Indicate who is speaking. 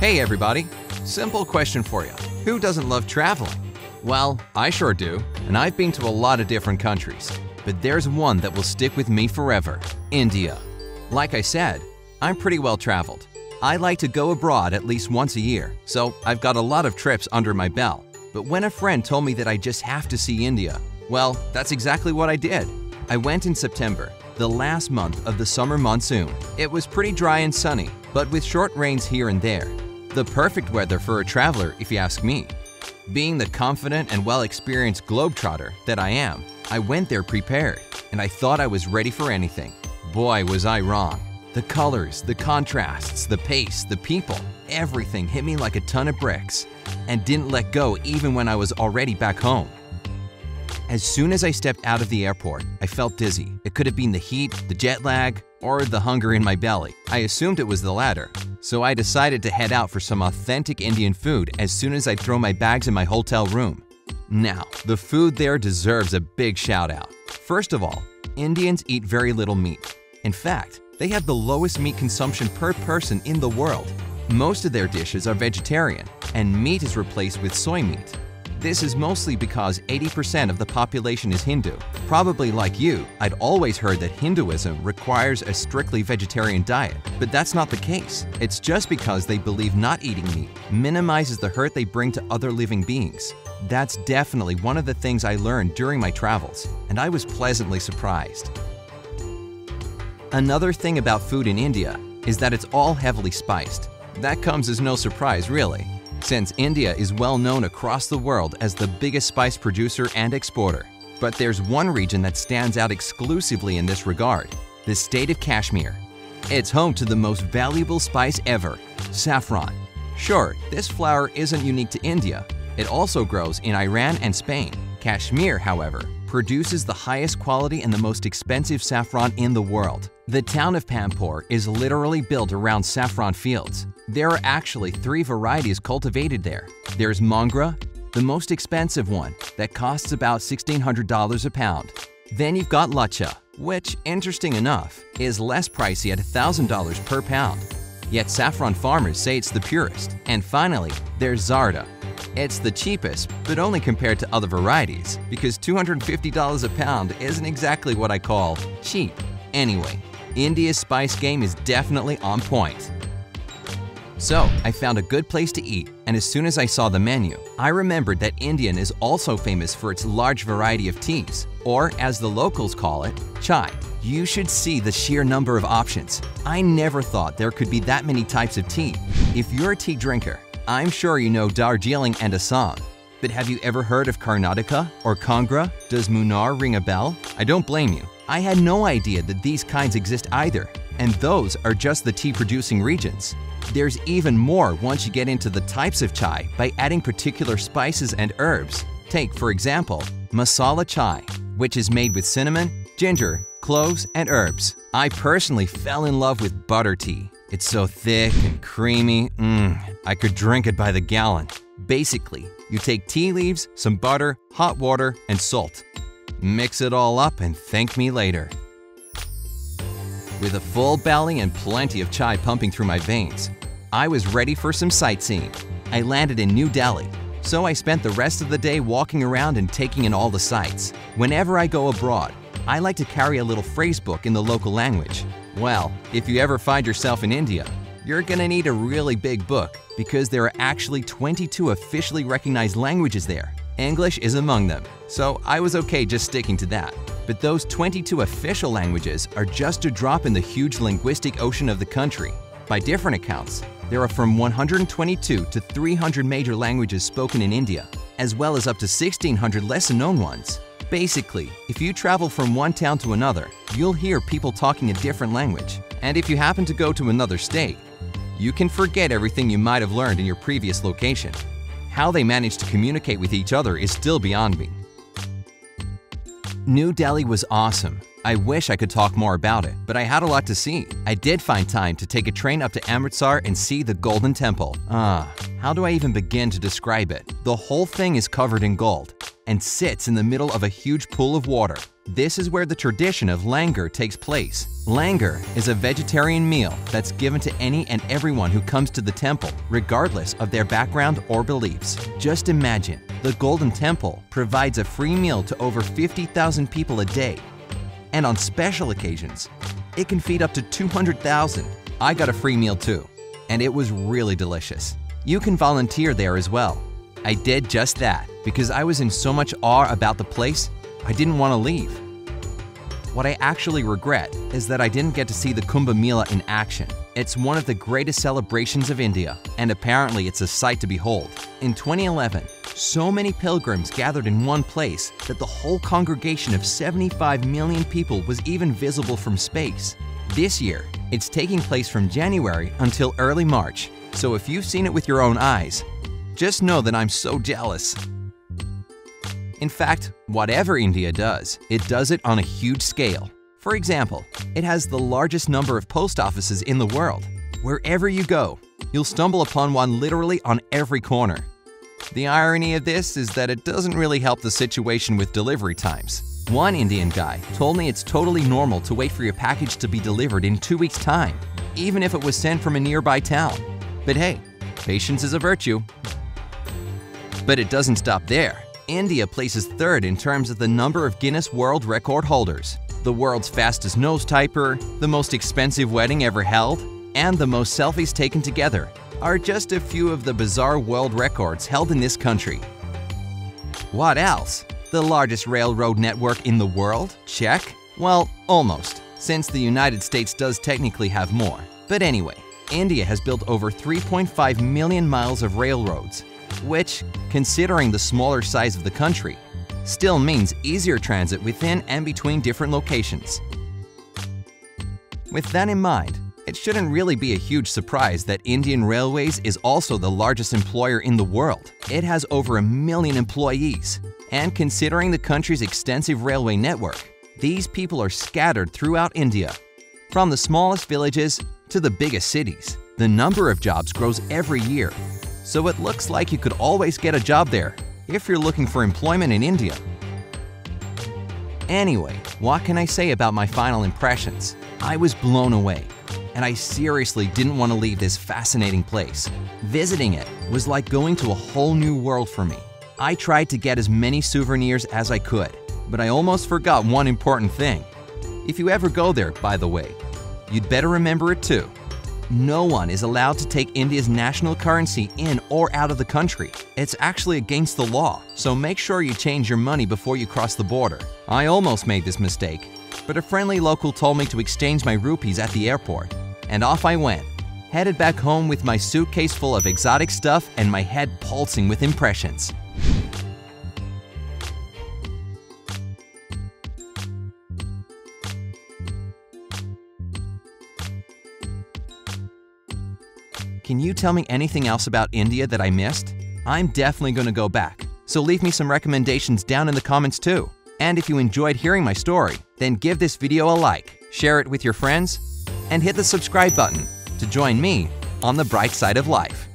Speaker 1: Hey everybody! Simple question for you. Who doesn't love traveling? Well, I sure do, and I've been to a lot of different countries. But there's one that will stick with me forever: India. Like I said, I'm pretty well traveled. I like to go abroad at least once a year, so I've got a lot of trips under my belt. But when a friend told me that I just have to see India, well, that's exactly what I did. I went in September, the last month of the summer monsoon. It was pretty dry and sunny, but with short rains here and there. The perfect weather for a traveler, if you ask me. Being the confident and well-experienced globetrotter that I am, I went there prepared, and I thought I was ready for anything. Boy, was I wrong. The colors, the contrasts, the pace, the people, everything hit me like a ton of bricks, and didn't let go even when I was already back home. As soon as I stepped out of the airport, I felt dizzy. It could have been the heat, the jet lag, or the hunger in my belly. I assumed it was the latter, so I decided to head out for some authentic Indian food as soon as I throw my bags in my hotel room. Now, the food there deserves a big shout out. First of all, Indians eat very little meat. In fact, they have the lowest meat consumption per person in the world. Most of their dishes are vegetarian, and meat is replaced with soy meat. This is mostly because 80% of the population is Hindu. Probably like you, I'd always heard that Hinduism requires a strictly vegetarian diet, but that's not the case. It's just because they believe not eating meat minimizes the hurt they bring to other living beings. That's definitely one of the things I learned during my travels, and I was pleasantly surprised. Another thing about food in India is that it's all heavily spiced. That comes as no surprise, really, since India is well known across the world as the biggest spice producer and exporter. But there's one region that stands out exclusively in this regard: the state of Kashmir. It's home to the most valuable spice ever, saffron. Sure, this flower isn't unique to India. It also grows in Iran and Spain. Kashmir, however, produces the highest quality and the most expensive saffron in the world. The town of Pampore is literally built around saffron fields. There are actually 3 varieties cultivated there. There's Mongra, the most expensive one, that costs about $1,600 a pound. Then you've got Lacha, which, interesting enough, is less pricey at $1,000 per pound. Yet saffron farmers say it's the purest. And finally, there's Zarda. It's the cheapest, but only compared to other varieties, because $250 a pound isn't exactly what I call cheap. Anyway, India's spice game is definitely on point. So, I found a good place to eat, and as soon as I saw the menu, I remembered that Indian is also famous for its large variety of teas, or as the locals call it, chai. You should see the sheer number of options. I never thought there could be that many types of tea. If you're a tea drinker, I'm sure you know Darjeeling and Assam. But have you ever heard of Karnataka or Kangra? Does Munnar ring a bell? I don't blame you. I had no idea that these kinds exist either, and those are just the tea-producing regions. There's even more once you get into the types of chai by adding particular spices and herbs. Take, for example, masala chai, which is made with cinnamon, ginger, cloves, and herbs. I personally fell in love with butter tea. It's so thick and creamy, I could drink it by the gallon. Basically, you take tea leaves, some butter, hot water, and salt. Mix it all up and thank me later. With a full belly and plenty of chai pumping through my veins, I was ready for some sightseeing. I landed in New Delhi, so I spent the rest of the day walking around and taking in all the sights. Whenever I go abroad, I like to carry a little phrase book in the local language. Well, if you ever find yourself in India, you're gonna need a really big book because there are actually 22 officially recognized languages there. English is among them, so I was okay just sticking to that. But those 22 official languages are just a drop in the huge linguistic ocean of the country. By different accounts, there are from 122 to 300 major languages spoken in India, as well as up to 1,600 lesser-known ones. Basically, if you travel from one town to another, you'll hear people talking a different language. And if you happen to go to another state, you can forget everything you might have learned in your previous location. How they manage to communicate with each other is still beyond me. New Delhi was awesome. I wish I could talk more about it, but I had a lot to see. I did find time to take a train up to Amritsar and see the Golden Temple. How do I even begin to describe it? The whole thing is covered in gold and sits in the middle of a huge pool of water. This is where the tradition of langar takes place. Langar is a vegetarian meal that's given to any and everyone who comes to the temple, regardless of their background or beliefs. Just imagine, the Golden Temple provides a free meal to over 50,000 people a day. And on special occasions, it can feed up to 200,000. I got a free meal too, and it was really delicious. You can volunteer there as well. I did just that because I was in so much awe about the place, I didn't want to leave. What I actually regret is that I didn't get to see the Kumbh Mela in action. It's one of the greatest celebrations of India, and apparently it's a sight to behold. In 2011, so many pilgrims gathered in one place that the whole congregation of 75 million people was even visible from space. This year, it's taking place from January until early March, so if you've seen it with your own eyes, just know that I'm so jealous. In fact, whatever India does, it does it on a huge scale. For example, it has the largest number of post offices in the world. Wherever you go, you'll stumble upon one literally on every corner. The irony of this is that it doesn't really help the situation with delivery times. One Indian guy told me it's totally normal to wait for your package to be delivered in 2 weeks' time, even if it was sent from a nearby town. But hey, patience is a virtue. But it doesn't stop there. India places third in terms of the number of Guinness World Record holders. The world's fastest nose typer, the most expensive wedding ever held, and the most selfies taken together are just a few of the bizarre world records held in this country. What else? The largest railroad network in the world? Check? Well, almost, since the United States does technically have more. But anyway, India has built over 3.5 million miles of railroads, which, considering the smaller size of the country, still means easier transit within and between different locations. With that in mind, it shouldn't really be a huge surprise that Indian Railways is also the largest employer in the world. It has over 1 million employees, and considering the country's extensive railway network, these people are scattered throughout India, from the smallest villages to the biggest cities. The number of jobs grows every year, so it looks like you could always get a job there if you're looking for employment in India. Anyway, what can I say about my final impressions? I was blown away, and I seriously didn't want to leave this fascinating place. Visiting it was like going to a whole new world for me. I tried to get as many souvenirs as I could, but I almost forgot one important thing. If you ever go there, by the way, you'd better remember it too. No one is allowed to take India's national currency in or out of the country. It's actually against the law, so make sure you change your money before you cross the border. I almost made this mistake, but a friendly local told me to exchange my rupees at the airport, and off I went, headed back home with my suitcase full of exotic stuff and my head pulsing with impressions. Can you tell me anything else about India that I missed? I'm definitely going to go back, so leave me some recommendations down in the comments too. And if you enjoyed hearing my story, then give this video a like, share it with your friends, and hit the subscribe button to join me on the bright side of life.